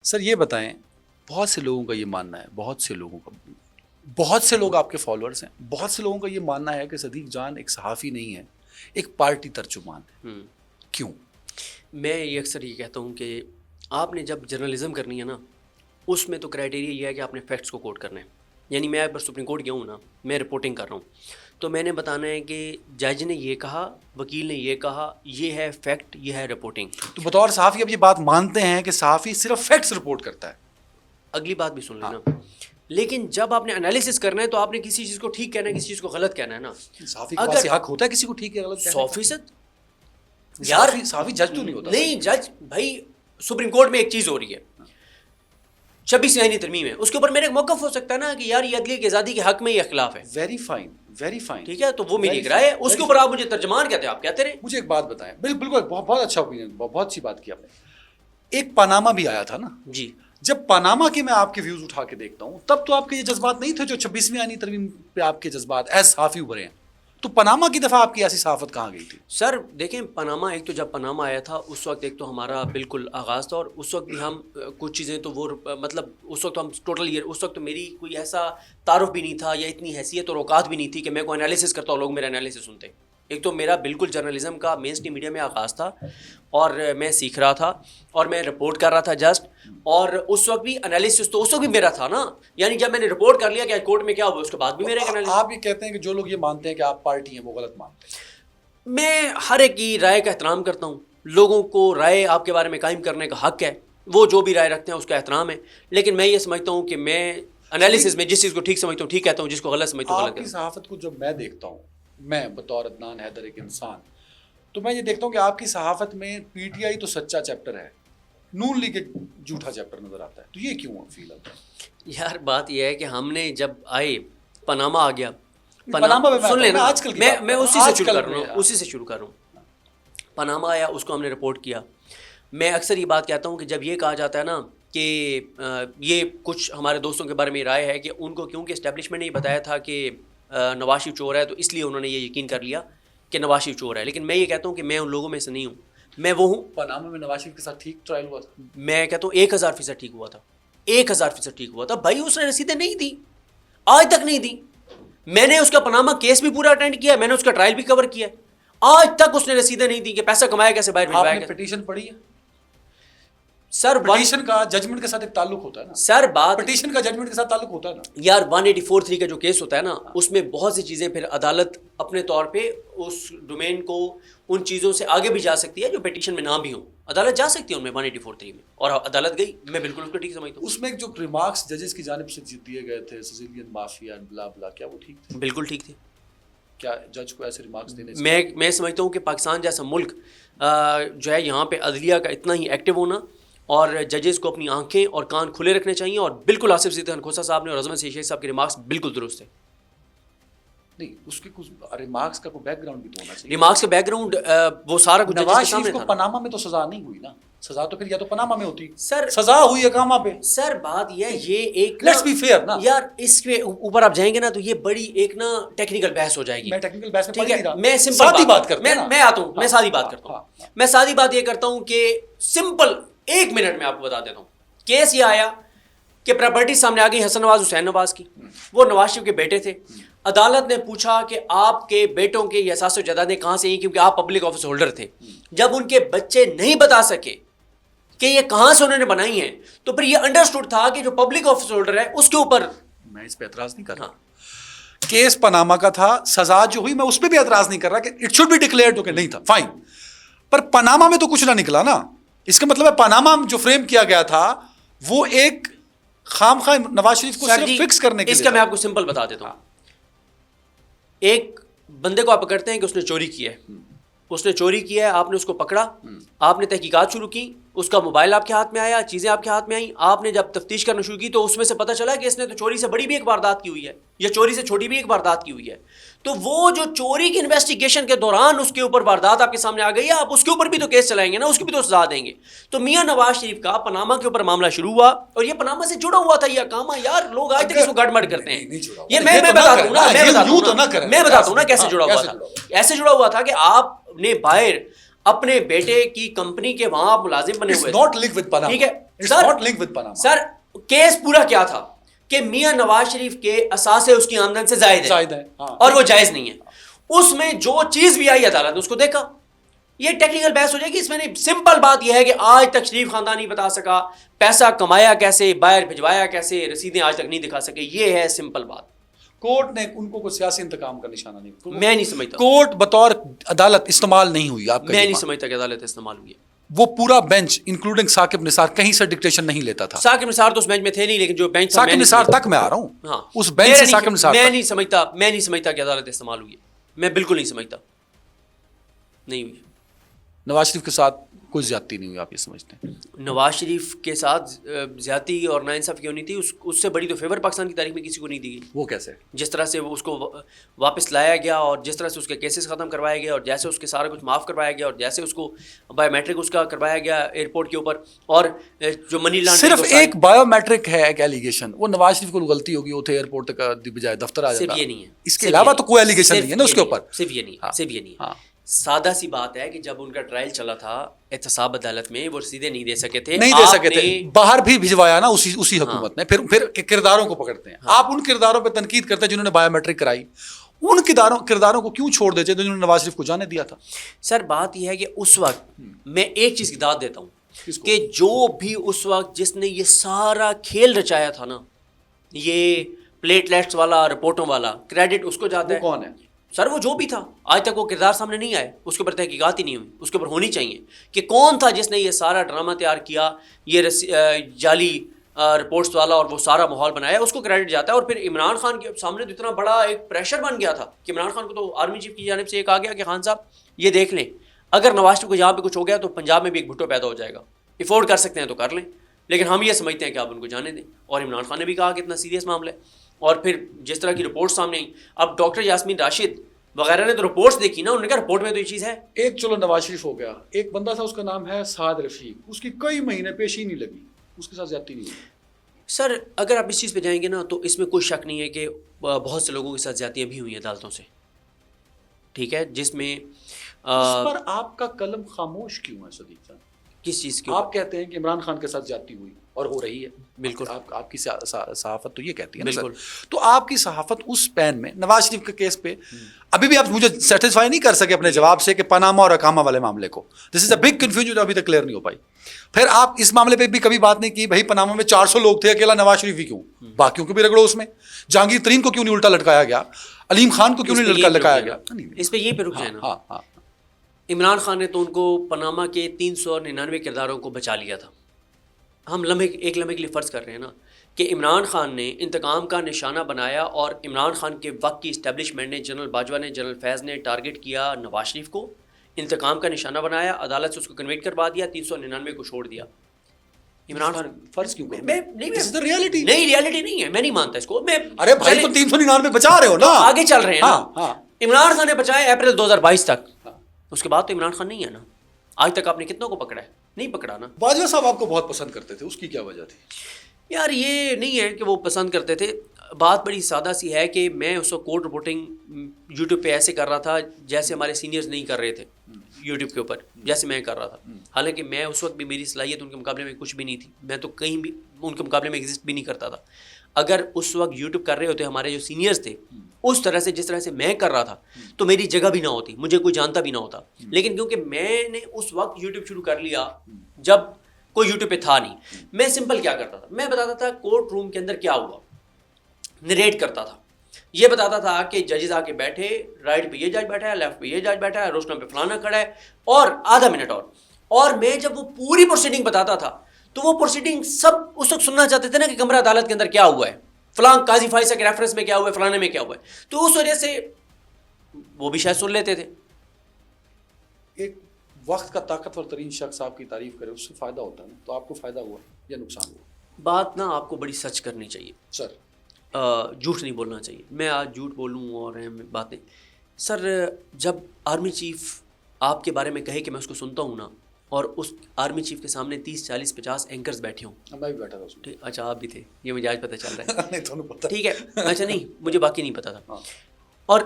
سر یہ بتائیں، بہت سے لوگوں کا یہ ماننا ہے، بہت سے لوگ آپ کے فالوورز ہیں، بہت سے لوگوں کا یہ ماننا ہے کہ صدیق جان ایک صحافی نہیں ہے، ایک پارٹی ترجمان ہے. کیوں؟ میں یہ اکثر یہ کہتا ہوں کہ آپ نے جب جرنلزم کرنی ہے نا، اس میں تو کرائٹیریا یہ ہے کہ آپ نے فیکٹس کو کوٹ کرنا ہے. یعنی میں اگر سپریم کورٹ گیا ہوں نا، میں رپورٹنگ کر رہا ہوں تو میں نے بتانا ہے کہ جج نے یہ کہا، وکیل نے یہ کہا، یہ ہے فیکٹ، یہ ہے رپورٹنگ. تو بطور صحافی اب یہ بات مانتے ہیں کہ صحافی صرف فیکٹس رپورٹ کرتا ہے. اگلی بات بھی سن لینا. لیکن جب آپ نے انالیسس کرنا ہے تو آپ نے کسی چیز کو ٹھیک کہنا ہے، کسی چیز کو غلط کہنا ہے نا. صحافی کے پاس یہ حق ہوتا ہے کسی کو ٹھیک ہے غلط کہنے 100%. یار صحافی جج تو نہیں ہوتا. نہیں جج بھائی، سپریم کورٹ میں ایک چیز ہو رہی ہے 26 آئینی ترمیم ہے، اس کے اوپر میرے ایک موقف ہو سکتا ہے نا کہ یار یہ عدلیہ کی آزادی کے حق میں یہ اختلاف ہے. Very fine, very fine. ٹھیک ہے، تو وہ میری رائے ہے، اس کے اوپر آپ مجھے ترجمان کہتے ہیں، آپ کہتے رہے. مجھے ایک بات بتائیں، بالکل بہت اچھا اوپینین، بہت سی بات کی آپ نے. ایک پاناما بھی آیا تھا نا جی. جب پاناما کے میں آپ کے ویوز اٹھا کے دیکھتا ہوں تب تو آپ کے یہ جذبات نہیں تھے جو 26ویں آئینی ترمیم پہ آپ کے جذبات ایز صحافی ابھرے ہیں. تو پاناما کی دفعہ آپ کی ایسی صحافت کہاں گئی تھی؟ سر دیکھیں، پاناما ایک تو جب پاناما آیا تھا اس وقت ایک تو ہمارا بالکل آغاز تھا، اور اس وقت بھی ہم کچھ چیزیں تو وہ مطلب اس وقت ہم ٹوٹل اس وقت تو میری کوئی ایسا تعارف بھی نہیں تھا یا اتنی حیثیت اور اوقات بھی نہیں تھی کہ میں کوئی انالیسس کرتا ہوں لوگ میرا انالیسس سنتے. ایک تو میرا بالکل جرنلزم کا مین اسٹریم میڈیا میں آغاز تھا اور میں سیکھ رہا تھا اور میں رپورٹ کر رہا تھا جسٹ. اور اس وقت بھی انالیسس تو اس وقت بھی میرا تھا نا. یعنی جب میں نے رپورٹ کر لیا کہ کورٹ میں کیا ہوا اس کے بعد بھی میرا ایک انالیسس. آپ یہ کہتے ہیں کہ جو لوگ یہ مانتے ہیں کہ آپ پارٹی ہیں وہ غلط مانتے ہیں. میں ہر ایک کی رائے کا احترام کرتا ہوں. لوگوں کو رائے آپ کے بارے میں قائم کرنے کا حق ہے، وہ جو بھی رائے رکھتے ہیں اس کا احترام ہے. لیکن میں یہ سمجھتا ہوں کہ میں انالیسس میں جس چیز کو ٹھیک سمجھتا ہوں ٹھیک کہتا ہوں، جس کو غلط سمجھتا ہوں غلط آپ کی کہتا ہوں. صحافت کو جب میں دیکھتا ہوں، میں بطور عدنان حیدر ایک انسان، تو میں یہ دیکھتا ہوں کہ آپ کی صحافت میں پی ٹی آئی تو سچا چیپٹر ہے، نون لیگ ایک جھوٹا چیپٹر نظر آتا ہے. تو یہ کیوں فیل ہوتا ہے؟ یار بات یہ ہے کہ ہم نے جب آئے پاناما آ گیا، سن لینا آج کل میں اسی سے شروع کر رہا ہوں. پاناما آیا، اس کو ہم نے رپورٹ کیا. میں اکثر یہ بات کہتا ہوں کہ جب یہ کہا جاتا ہے نا کہ یہ کچھ ہمارے دوستوں کے بارے میں رائے ہے کہ ان کو کیونکہ اسٹیبلشمنٹ نے یہ بتایا تھا کہ نواز شریف چور ہے تو اس لیے انہوں نے یہ یقین کر لیا کہ نواز شریف چور ہے. لیکن میں یہ کہتا ہوں کہ میں ان لوگوں میں سے نہیں ہوں، میں وہ ہوں. پاناما میں نواز شریف کے ساتھ ٹھیک ٹرائل ہوا تھا. میں کہتا ہوں 1000% ٹھیک ہوا تھا، 1000% ٹھیک ہوا تھا. بھائی اس نے رسیدیں نہیں دی، آج تک نہیں دی. میں نے اس کا پاناما کیس بھی پورا اٹینڈ کیا، میں نے اس کا ٹرائل بھی کور کیا، آج تک اس نے رسیدیں نہیں دی کہ پیسہ کمایا کیسے، باہر بھجوایا کیسے. آپ نے پٹیشن پڑھی ہے؟ سر پٹیشن کا ججمنٹ کے ساتھ ایک تعلق ہوتا ہے نا. سر بات پٹیشن کا ججمنٹ کے ساتھ تعلق ہوتا ہے نا. یار 184(3) کا جو کیس ہوتا ہے نا، اس میں بہت سی چیزیں پھر عدالت اپنے طور پہ اس ڈومین کو ان چیزوں سے آگے بھی جا سکتی ہے جو پٹیشن میں نہ بھی ہوں. عدالت جا سکتی ہے ان میں 184(3) میں، اور عدالت گئی. میں بالکل اس کو ٹھیک سمجھتا ہوں. اس میں جو ریمارکس ججز کی جانب سے دیے گئے تھے، سیزیلین مافیا بلا بلا، کیا وہ ٹھیک تھے؟ بالکل ٹھیک تھے. کیا جج کو ایسے ریمارکس دینے سے میں سمجھتا ہوں کہ پاکستان جیسا ملک جو ہے، یہاں پہ عدلیہ کا اتنا ہی ایکٹیو ہونا اور ججز کو اپنی آنکھیں اور کان کھلے رکھنے چاہیے. اور بالکل آصف صدیق کھوسہ صاحب نے اور عظمت شیخ صاحب کے ریمارکس بالکل درست ہے. نہیں، اس کے کچھ ریمارکس کا کوئی بیک گراؤنڈ بھی تو ہونا چاہیے. ریمارکس کا بیک گراؤنڈ وہ سارا کچھ نواز شریف کو پاناما میں تو سزا نہیں ہوئی نا. سزا تو پھر یا تو پاناما میں ہوتی. سر سزا ہوئی اقامہ پہ. سر بات یہ ایک لیٹس بی فیئر نا یار، اس کے اوپر آپ جائیں گے نا تو یہ بڑی ایک نا ٹیکنیکل بحث ہو جائے گی. میں ٹیکنیکل بحث میں ٹھیک ہے، رہا. میں سمپل بات کرتا ہوں. میں آتا ہوں، میں سادی بات کرتا ہوں. میں سادی بات یہ کرتا ہوں کہ سمپل 1 منٹ میں آپ کو بتا دیتا ہوں. کیس یہ آیا کہ پراپرٹی سامنے آ گئی حسن نواز حسین نواز کی، وہ نواز شریف کے بیٹے تھے. عدالت نے پوچھا کہ آپ کے بیٹوں کے یہ اثاث و جائیدادیں کہاں سے ہیں، کیونکہ آپ پبلک آفس ہولڈر تھے. جب ان کے بچے نہیں بتا سکے کہ یہ کہاں سے انہوں نے بنائی ہیں تو پھر یہ انڈرسٹوڈ تھا کہ جو پبلک آفس ہولڈر ہے اس کے اوپر. میں اس پہ اعتراض نہیں کر رہا. کیس پاناما کا تھا، سزا جو ہوئی میں اس پہ بھی اعتراض نہیں کر رہا کہ اٹ شوڈ بی ڈکلیئرڈ کہ نہیں تھا، فائن. پر پاناما میں تو کچھ نہ نکلا نا. اس کا مطلب ہے پاناما جو فریم کیا گیا تھا وہ ایک خام خواہ نواز شریف کو صرف فکس کرنے کے لیے. اس کا میں آپ کو سمپل بتا دیتا ہوں. ایک بندے کو آپ پکڑتے ہیں کہ اس نے چوری کی ہے، اس نے چوری کیا ہے، آپ نے اس کو پکڑا، آپ نے تحقیقات شروع کی، اس کا موبائل آپ کے ہاتھ میں آیا، چیزیں آپ کے ہاتھ میں آئیں، آپ نے جب تفتیش کرنا شروع کی تو اس میں سے پتہ چلا کہ اس نے تو چوری سے بڑی بھی ایک واردات کی ہوئی ہے یا چوری سے چھوٹی بھی ایک واردات کی ہوئی ہے. تو وہ جو چوری کی انویسٹیگیشن کے دوران اس کے اوپر واردات آپ کے سامنے آ گئی ہے، آپ اس کے اوپر بھی تو کیس چلائیں گے نا، اس کی بھی تو سزا دیں گے. تو میاں نواز شریف کا پاناما کے اوپر معاملہ شروع ہوا اور یہ پاناما سے جڑا ہوا تھا یہ اقامہ. یار لوگ آج تک اس کو گڑ مڑ کرتے ہیں. یہ میں بتاتا ہوں نا کیسے جڑا ہوا تھا. ایسے جڑا ہوا تھا کہ آپ نے باہر اپنے بیٹے کی کمپنی کے وہاں آپ ملازم بنے ہوئے. It's not linked with Panama. ٹھیک ہے It's not linked with Panama. Sir case پورا کیا تھا کہ میاں نواز شریف کے اثاثے اس کی آمدن سے زائد ہے اور وہ جائز نہیں ہے. اس میں جو چیز بھی آئی عدالت نے اس کو دیکھا. یہ ٹیکنیکل بحث ہو جائے گی اس میں. نہیں, سمپل بات یہ ہے کہ آج تک شریف خاندان نہیں بتا سکا پیسہ کمایا کیسے, باہر بھجوایا کیسے, رسیدیں آج تک نہیں دکھا سکے. یہ ہے سمپل بات. کورٹ نے ان کو کوئی سیاسی انتقام کا نشانہ نہیں, میں نہیں سمجھتا کورٹ بطور عدالت استعمال نہیں ہوئی. آپ میں نہیں سمجھتا کہ عدالت استعمال ہوئی ہے. وہ پورا بینچ انکلوڈنگ ثاقب نثار کہیں سے ڈکٹیشن نہیں لیتا تھا. ثاقب نثار تو اس بینچ میں تھے نہیں, لیکن جو بینچ ثاقب نثار تک میں آ رہا ہوں. ہاں, اس بینچ سے ثاقب نثار میں نہیں سمجھتا کہ عدالت استعمال ہوئی ہے. میں بالکل نہیں سمجھتا, نہیں ہوئی. نواز شریف کے ساتھ کوئی زیادتی نہیں ہوئی, آپ یہ سمجھتے ہیں؟ نواز شریف کے ساتھ زیادتی اور ناانصافی کیوں نہیں تھی؟ اس سے بڑی تو فیور پاکستان کی تاریخ میں کسی کو نہیں دی گئی. وہ کیسے؟ جس طرح سے وہ اس کو واپس لایا گیا اور جس طرح سے اس کے کیسز ختم کروایا گیا اور جیسے اس کے سارا کچھ معاف کروایا گیا اور جیسے اس کو بایو میٹرک اس کا کروایا گیا ایئرپورٹ کے اوپر, اور جو منی لانڈرنگ صرف ایک بایو میٹرک ہے ایک ایلیگیشن, وہ نواز شریف کو غلطی ہوگی, وہ تھے ایئرپورٹ تک بجائے دفتر آ جاتا. صرف یہ نہیں ہے, اس کے علاوہ تو کوئی ایلیگیشن نہیں ہے نا اس کے اوپر. صرف یہ نہیں ہے. سادہ سی بات ہے کہ جب ان کا ٹرائل چلا تھا احتساب عدالت میں, وہ رسیدیں نہیں دے سکے تھے. باہر بھی بھجوایا نا اسی حکومت نے. پھر کرداروں کو پکڑتے ہیں آپ, ان کرداروں پہ تنقید کرتے ہیں جنہوں نے بایو میٹرک کرائی. ان کرداروں کو کیوں چھوڑ دیتے جنہوں نے نواز شریف کو جانے دیا تھا؟ سر بات یہ ہے کہ اس وقت میں ایک چیز کی داد دیتا ہوں کہ جو بھی اس وقت جس نے یہ سارا کھیل رچایا تھا نا, یہ پلیٹلیٹس والا, رپورٹوں والا, کریڈٹ اس کو جاتا ہے. کون ہے سر؟ وہ جو بھی تھا, آج تک وہ کردار سامنے نہیں آئے, اس کے اوپر تحقیقات ہی نہیں ہوئی. اس کے اوپر ہونی چاہیے کہ کون تھا جس نے یہ سارا ڈرامہ تیار کیا, یہ جعلی رپورٹس والا, اور وہ سارا ماحول بنایا, اس کو کریڈٹ جاتا ہے. اور پھر عمران خان کے سامنے تو اتنا بڑا ایک پریشر بن گیا تھا کہ عمران خان کو تو آرمی چیف کی جانب سے ایک آ گیا کہ خان صاحب یہ دیکھ لیں, اگر نواز شریف کو یہاں پہ کچھ ہو گیا تو پنجاب میں بھی ایک بھٹو پیدا ہو جائے گا, افورڈ کر سکتے ہیں تو کر لیں, لیکن ہم یہ سمجھتے ہیں کہ آپ ان کو جانے دیں. اور عمران خان نے بھی کہا کہ اتنا سیریس معاملہ ہے. اور پھر جس طرح کی رپورٹ سامنے آئی, اب ڈاکٹر یاسمین راشد وغیرہ نے تو رپورٹس دیکھی نا, انہوں نے کہا رپورٹ میں تو یہ چیز ہے. ایک چلو نواز شریف ہو گیا, ایک بندہ تھا اس کا نام ہے سعد رفیق, اس کی کئی مہینے پیشی نہیں لگی, اس کے ساتھ زیادتی نہیں ہوئی. سر اگر آپ اس چیز پہ جائیں گے نا تو اس میں کوئی شک نہیں ہے کہ بہت سے لوگوں کے ساتھ زیادتیاں بھی ہوئی ہیں عدالتوں سے, ٹھیک ہے, جس میں اس پر آپ کا قلم خاموش کیوں ہے صدیق صاحب؟ کس چیز کی؟ آپ کہتے ہیں کہ عمران خان کے ساتھ زیادتی ہوئی اور ہو رہی ہے. بالکل, آپ کی صحافت تو یہ کہتی ہے نا سر. تو آپ کی صحافت اس پین میں نواز شریف کے کیس پہ ابھی بھی آپ مجھے سیٹسفائی نہیں کر سکے اپنے جواب سے کہ پاناما اور اقامہ والے معاملے کو. دس از اے بگ کنفیوژن جو ابھی تک کلیئر نہیں ہو پائی. پھر آپ اس معاملے پہ بھی کبھی بات نہیں کی بھائی پاناما میں 400 لوگ تھے, اکیلا نواز شریف ہی کیوں, باقیوں کو بھی رگڑو اس میں. جہانگیر ترین کو کیوں نہیں الٹا لٹکایا گیا, علیم خان کو کیوں نہیں لٹکایا گیا. اس پہ یہ پہ رک جائے نا. عمران خان نے تو ان کو پاناما کے 399 کرداروں کو بچا لیا تھا. ہم ایک لمحے کے لیے فرض کر رہے ہیں نا کہ عمران خان نے انتقام کا نشانہ بنایا, اور عمران خان کے وقت کی اسٹیبلشمنٹ نے, جنرل باجوہ نے, جنرل فیض نے ٹارگٹ کیا نواز شریف کو, انتقام کا نشانہ بنایا, عدالت سے اس کو کنویکٹ کروا دیا, 399 کو چھوڑ دیا. عمران خان فرض کیوں ریالٹی نہیں ہے, میں نہیں مانتا اس کو. ارے بھائی تو 399 بچا رہے ہو نا, آگے چل رہے ہیں نا. عمران خان نے بچایا اپریل 2022 تک, اس کے بعد تو عمران خان نہیں ہے نا. آج تک آپ نے کتنوں کو پکڑا ہے؟ نہیں پکڑا نا. باجوہ صاحب آپ کو بہت پسند کرتے تھے, اس کی کیا وجہ تھی؟ یار یہ نہیں ہے کہ وہ پسند کرتے تھے, بات بڑی سادہ سی ہے کہ میں اس وقت کورٹ رپورٹنگ یوٹیوب پہ ایسے کر رہا تھا جیسے ہمارے سینئرز نہیں کر رہے تھے یوٹیوب کے اوپر, جیسے میں کر رہا تھا. حالانکہ میں اس وقت بھی, میری صلاحیت ان کے مقابلے میں کچھ بھی نہیں تھی, میں تو کہیں بھی ان کے مقابلے میں ایگزسٹ بھی نہیں کرتا تھا. اگر اس وقت یوٹیوب کر رہے ہوتے ہمارے جو سینئرز تھے اس طرح سے جس طرح سے میں کر رہا تھا, تو میری جگہ بھی نہ ہوتی, مجھے کوئی جانتا بھی نہ ہوتا. لیکن کیونکہ میں نے اس وقت یوٹیوب شروع کر لیا جب کوئی یوٹیوب پہ تھا نہیں, میں سمپل کیا کرتا تھا, میں بتاتا تھا کورٹ روم کے اندر کیا ہوا, نریٹ کرتا تھا, یہ بتاتا تھا کہ ججز آ کے بیٹھے, رائٹ پہ یہ جج بیٹھا ہے, لیفٹ پہ یہ جج بیٹھا ہے, روشنم پہ فلانا کھڑا ہے, اور آدھا منٹ اور میں جب وہ پوری پروسیڈنگ بتاتا تھا تو وہ پروسیڈنگ سب اس وقت سننا چاہتے تھے نا کہ کمرہ عدالت کے اندر کیا ہوا ہے, فلاں قاضی فائزہ کے ریفرنس میں کیا ہوا ہے, فلانے میں کیا ہوا ہے. تو اس وجہ سے وہ بھی شاید سن لیتے تھے. ایک وقت کا طاقتور ترین شخص آپ کی تعریف کرے, اس سے فائدہ ہوتا ہے نا, تو آپ کو فائدہ ہوا یا نقصان ہوا؟ بات نا آپ کو بڑی سچ کرنی چاہیے سر, جھوٹ نہیں بولنا چاہیے. میں آج جھوٹ بولوں اور باتیں, سر جب آرمی چیف آپ کے بارے میں کہے کہ میں اس کو سنتا ہوں نا, اور اس آرمی چیف کے سامنے 30 40 50 اینکرز بیٹھے ہوں, میں بھی بیٹھا تھا اس میں. اچھا آپ بھی تھے, یہ مجھے آج پتہ چل رہا ہے. نہیں تو پتہ, ٹھیک ہے, اچھا نہیں مجھے باقی نہیں پتا تھا. اور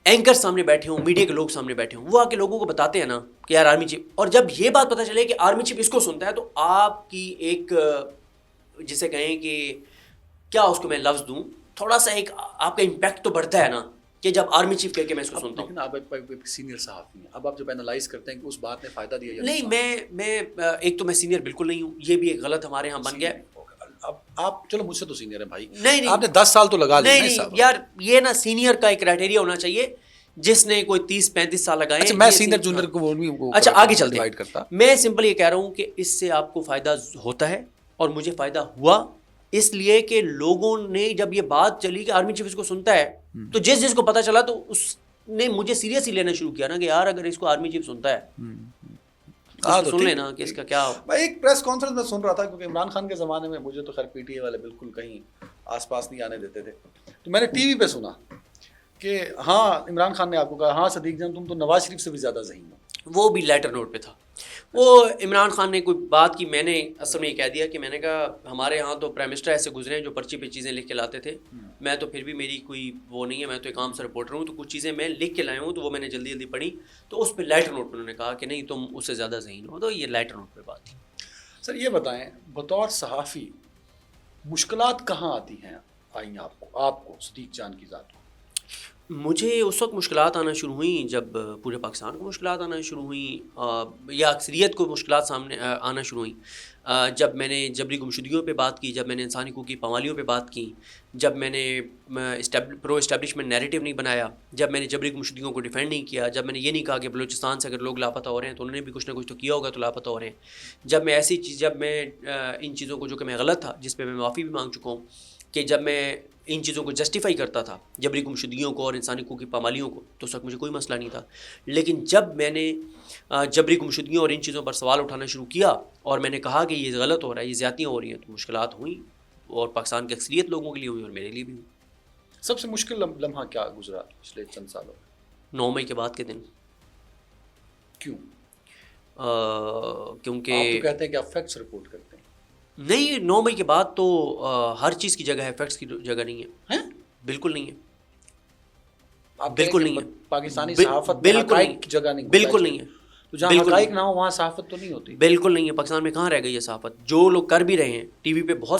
اینکر سامنے بیٹھے ہوں, میڈیا کے لوگ سامنے بیٹھے ہوں, وہ آ کے لوگوں کو بتاتے ہیں نا کہ یار آرمی چیف, اور جب یہ بات پتہ چلے کہ آرمی چیف اس کو سنتا ہے تو آپ کی ایک جسے کہیں کہ کیا اس کو میں لفظ دوں, تھوڑا سا ایک آپ کا امپیکٹ تو بڑھتا ہے نا کہ جب آرمی چیف کہہ کے میں اس کو سنتا ہوں. لیکن آپ ایک سینئر صحافی ہیں, اب آپ جب اینالائز کرتے ہیں کہ اس بات نے فائدہ دیا یا نہیں, میں ایک تو میں سینئر بالکل نہیں ہوں, یہ بھی ایک غلط ہمارے ہاں بن گیا. اب آپ چلو مجھ سے تو سینئر ہیں بھائی, نہیں آپ نے 10 سال تو لگا لیے. نہیں یار, یہ نا سینئر کا ایک کرائٹیریا ہونا چاہیے جس نے کوئی 30-35 سال لگائے. اچھا, میں سینئر جونیئر کو اچھا آگے چلتے ہیں. کرتا, میں سمپل یہ کہہ رہا ہوں کہ اس سے آپ کو فائدہ ہوتا ہے اور مجھے فائدہ ہوا, اس لیے کہ لوگوں نے جب یہ بات چلی کہ آرمی چیف اس کو سنتا ہے تو جس کو پتا چلا تو اس نے مجھے سیریسلی لینا شروع کیا نا کہ یار اگر اس کو آرمی چیف سنتا ہے سن لینا کہ اس کا کیا. میں ایک پریس کانفرنس میں سن رہا تھا, کیونکہ عمران خان کے زمانے میں مجھے تو خیر پی ٹی اے والے بالکل کہیں آس پاس نہیں آنے دیتے تھے, تو میں نے ٹی وی پہ سنا کہ ہاں عمران خان نے آپ کو کہا ہاں صدیق جان تم تو نواز شریف سے بھی زیادہ ذہین ہو. وہ بھی لیٹر نوٹ پہ تھا. وہ عمران خان نے کوئی بات کی, میں نے اصل میں یہ کہہ دیا کہ میں نے کہا ہمارے ہاں تو پرائم منسٹر ایسے گزرے ہیں جو پرچی پہ چیزیں لکھ کے لاتے تھے, میں تو پھر بھی میری کوئی وہ نہیں ہے, میں تو ایک عام سا رپورٹر ہوں, تو کچھ چیزیں میں لکھ کے لایا ہوں تو وہ میں نے جلدی جلدی پڑھی, تو اس پہ لیٹر نوٹ پہ انہوں نے کہا کہ نہیں تم اس سے زیادہ ذہین ہو, تو یہ لیٹر نوٹ پہ بات تھی. سر یہ بتائیں, بطور صحافی مشکلات کہاں آتی ہیں آئیں آپ کو صدیق جان کی ذات کو؟ مجھے اس وقت مشکلات آنا شروع ہوئیں جب پورے پاکستان کو مشکلات آنا شروع ہوئیں, یا اکثریت کو مشکلات سامنے آنا شروع ہوئیں, جب میں نے جبری گمشدگیوں پہ بات کی, جب میں نے انسانی حقوق کی پامالیوں پہ بات کی, جب میں نے پرو اسٹیبلشمنٹ نیریٹو نہیں بنایا, جب میں نے جبری گمشدگیوں کو ڈیفینڈ نہیں کیا, جب میں نے یہ نہیں کہا کہ بلوچستان سے اگر لوگ لاپتہ ہو رہے ہیں تو انہوں نے بھی کچھ نہ کچھ تو کیا ہوگا تو لاپتہ ہو رہے ہیں, جب میں ایسی چیز, جب میں ان چیزوں کو جو کہ میں غلط تھا جس پہ میں معافی بھی مانگ چکا ہوں, کہ جب میں ان چیزوں کو جسٹیفائی کرتا تھا جبری گمشدگیوں کو اور انسانی حقوق کی پامالیوں کو, تو اس وقت مجھے کوئی مسئلہ نہیں تھا. لیکن جب میں نے جبری گمشدگیوں اور ان چیزوں پر سوال اٹھانا شروع کیا اور میں نے کہا کہ یہ غلط ہو رہا ہے, یہ زیادتیاں ہو رہی ہیں, تو مشکلات ہوئیں, اور پاکستان کی اکثریت لوگوں کے لیے ہوئی اور میرے لیے بھی ہوئی. سب سے مشکل لمحہ کیا گزرا پچھلے چند سالوں میں؟ 9 مئی کے بعد کے دن. کیوں؟ کیونکہ آپ تو کہتے ہیں کہ آپ فیکٹس رپورٹ کرتے ہیں. نہیں, 9 مئی کے بعد تو ہر چیز کی جگہ ہے, فیکٹس کی جگہ نہیں ہے. بالکل نہیں ہے, بالکل نہیں ہے. پاکستانی صحافت بالکل حقائق کی جگہ نہیں, بالکل نہیں ہے. تو جہاں حقائق نہ ہو وہاں صحافت تو نہیں ہوتی. بالکل نہیں ہے. پاکستان میں کہاں رہ گئی ہے صحافت؟ جو لوگ کر بھی رہے ہیں, ٹی وی پہ بہت سے